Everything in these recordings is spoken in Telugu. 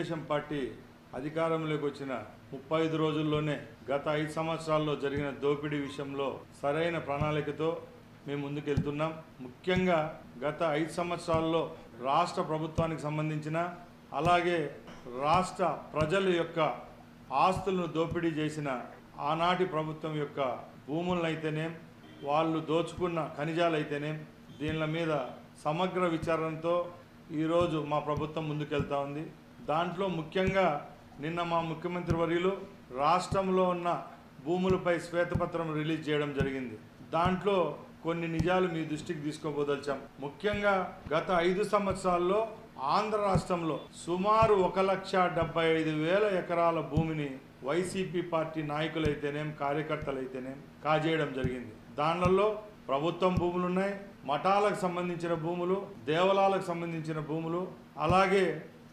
తెలుగుదేశం పార్టీ అధికారంలోకి వచ్చిన 35 రోజుల్లోనే గత 5 సంవత్సరాల్లో జరిగిన దోపిడీ విషయంలో సరైన ప్రణాళికతో మేము ముందుకెళ్తున్నాం. ముఖ్యంగా గత 5 సంవత్సరాల్లో రాష్ట్ర ప్రభుత్వానికి సంబంధించిన అలాగే రాష్ట్ర ప్రజల యొక్క ఆస్తులను దోపిడీ చేసిన ఆనాటి ప్రభుత్వం యొక్క భూములనైతేనే వాళ్ళు దోచుకున్న ఖనిజాలైతేనే దీనిల మీద సమగ్ర విచారణతో ఈరోజు మా ప్రభుత్వం ముందుకెళ్తా ఉంది. దాంట్లో ముఖ్యంగా నిన్న మా ముఖ్యమంత్రి వర్యులు రాష్ట్రంలో ఉన్న భూములపై శ్వేతపత్రం రిలీజ్ చేయడం జరిగింది. దాంట్లో కొన్ని నిజాలు మీ దృష్టికి తీసుకోబోదలిచాం. ముఖ్యంగా గత 5 సంవత్సరాల్లో ఆంధ్ర రాష్ట్రంలో సుమారు 1,75,000 ఎకరాల భూమిని వైసీపీ పార్టీ నాయకులైతేనేం కార్యకర్తలైతేనేం కాజేయడం జరిగింది. దానిలో ప్రభుత్వం భూములు ఉన్నాయి, మఠాలకు సంబంధించిన భూములు, దేవాలయాలకు సంబంధించిన భూములు, అలాగే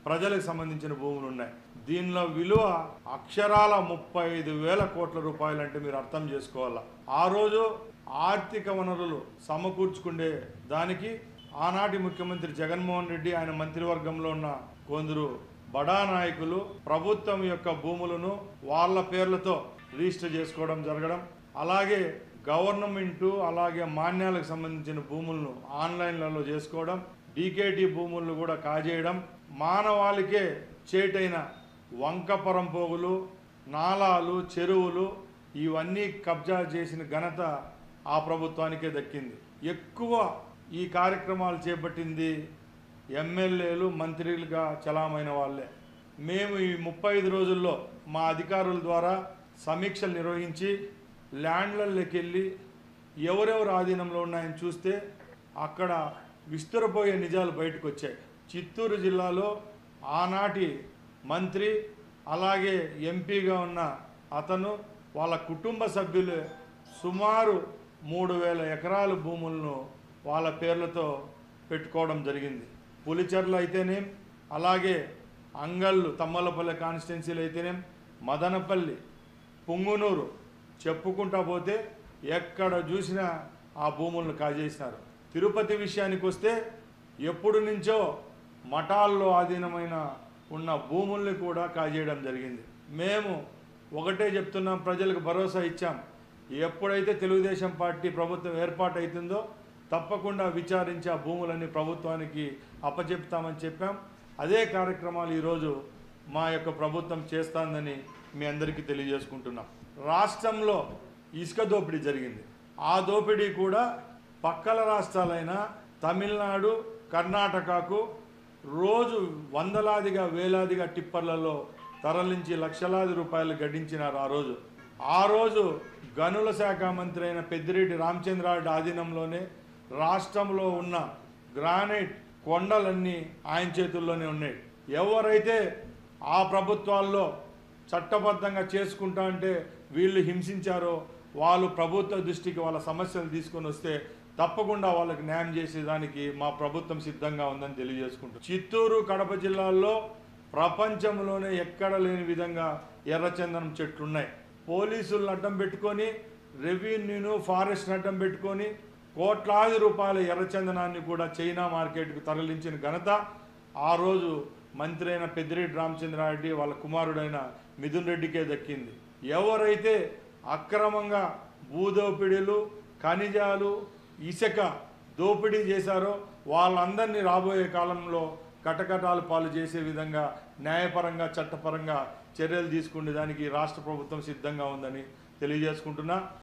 ప్రజలకు సంబంధించిన భూములు ఉన్నాయి. దీనిలో విలువ అక్షరాల 35,000 కోట్ల రూపాయలు అంటే మీరు అర్థం చేసుకోవాలా. ఆ రోజు ఆర్థిక వనరులు సమకూర్చుకునే దానికి ఆనాటి ముఖ్యమంత్రి జగన్మోహన్ రెడ్డి ఆయన మంత్రివర్గంలో ఉన్న కొందరు బడా నాయకులు ప్రభుత్వం యొక్క భూములను వాళ్ళ పేర్లతో రిజిస్టర్ చేసుకోవడం జరగడం, అలాగే గవర్నమెంటు అలాగే మాన్యాలకు సంబంధించిన భూములను ఆన్లైన్లలో చేసుకోవడం, డీకేటీ భూములను కూడా కాజేయడం, మానవాళికే చేటైన వంకపరం పోగులు, నాలాలు, చెరువులు ఇవన్నీ కబ్జా చేసిన ఘనత ఆ ప్రభుత్వానికే దక్కింది. ఎక్కువ ఈ కార్యక్రమాలు చేపట్టింది ఎమ్మెల్యేలు, మంత్రులుగా చలామైన వాళ్ళే. మేము ఈ 35 రోజుల్లో మా అధికారుల ద్వారా సమీక్షలు నిర్వహించి ల్యాండ్లలోకి వెళ్ళి ఎవరెవరు ఆధీనంలో ఉన్నాయని చూస్తే అక్కడ విస్తురపోయే నిజాలు బయటకు వచ్చాయి. చిత్తూరు జిల్లాలో ఆనాటి మంత్రి అలాగే ఎంపీగా ఉన్న అతను వాళ్ళ కుటుంబ సభ్యులు సుమారు 3,000 ఎకరాల భూములను వాళ్ళ పేర్లతో పెట్టుకోవడం జరిగింది. పులిచెర్ల అయితేనేం, అలాగే అంగళ్ళు తమ్మలపల్లి కాన్స్టిట్యున్సీలు అయితేనేం, మదనపల్లి, పుంగునూరు చెప్పుకుంటా పోతే ఎక్కడ చూసినా ఆ భూములను కాజేసినారు. తిరుపతి విషయానికి వస్తే ఎప్పుడు నుంచో మఠాల్లో ఆధీనమైన ఉన్న భూముల్ని కూడా కాజేయడం జరిగింది. మేము ఒకటే చెప్తున్నాం, ప్రజలకు భరోసా ఇచ్చాం. ఎప్పుడైతే తెలుగుదేశం పార్టీ ప్రభుత్వం ఏర్పాటు అవుతుందో తప్పకుండా విచారించి ఆ భూములన్నీ ప్రభుత్వానికి అప్పచెప్తామని చెప్పాం. అదే కార్యక్రమాలు ఈరోజు మా యొక్క ప్రభుత్వం చేస్తుందని మీ అందరికీ తెలియజేసుకుంటున్నాం. రాష్ట్రంలో ఇసుక దోపిడీ జరిగింది. ఆ దోపిడీ కూడా పక్కల రాష్ట్రాలైన తమిళనాడు, కర్ణాటకకు రోజు వందలాదిగా వేలాదిగా టిప్పర్లలో తరలించి లక్షలాది రూపాయలు గడించినారు. ఆ రోజు గనుల శాఖ మంత్రి అయిన పెద్దిరెడ్డి రామచంద్రారెడ్డి ఆధీనంలోనే రాష్ట్రంలో ఉన్న గ్రానైట్ కొండలన్నీ ఆయన చేతుల్లోనే ఉన్నాయి. ఎవరైతే ఆ ప్రభుత్వాల్లో చట్టబద్ధంగా చేసుకుంటా అంటే వీళ్ళు హింసించారో వాళ్ళు ప్రభుత్వ దృష్టికి వాళ్ళ సమస్యలు తీసుకొని వస్తే తప్పకుండా వాళ్ళకి న్యాయం చేసేదానికి మా ప్రభుత్వం సిద్ధంగా ఉందని తెలియజేసుకుంటాం. చిత్తూరు, కడప జిల్లాల్లో ప్రపంచంలోనే ఎక్కడ లేని విధంగా ఎర్రచందనం చెట్లున్నాయి. పోలీసులను అడ్డం పెట్టుకొని, రెవెన్యూను, ఫారెస్ట్ని అడ్డం పెట్టుకొని కోట్లాది రూపాయల ఎర్రచందనాన్ని కూడా చైనా మార్కెట్కు తరలించిన ఘనత ఆ రోజు మంత్రి అయిన పెద్దిరెడ్డి రామచంద్రారెడ్డి వాళ్ళ కుమారుడైన మిథున్ రెడ్డికే దక్కింది. ఎవరైతే అక్రమంగా భూదోపిడీలు, ఖనిజాలు, ఇసుక దోపిడీ చేశారో వాళ్ళందరినీ రాబోయే కాలంలో కటకటాలు పాలు చేసే విధంగా న్యాయపరంగా, చట్టపరంగా చర్యలు తీసుకునే దానికి రాష్ట్ర ప్రభుత్వం సిద్ధంగా ఉందని తెలియజేసుకుంటున్నా.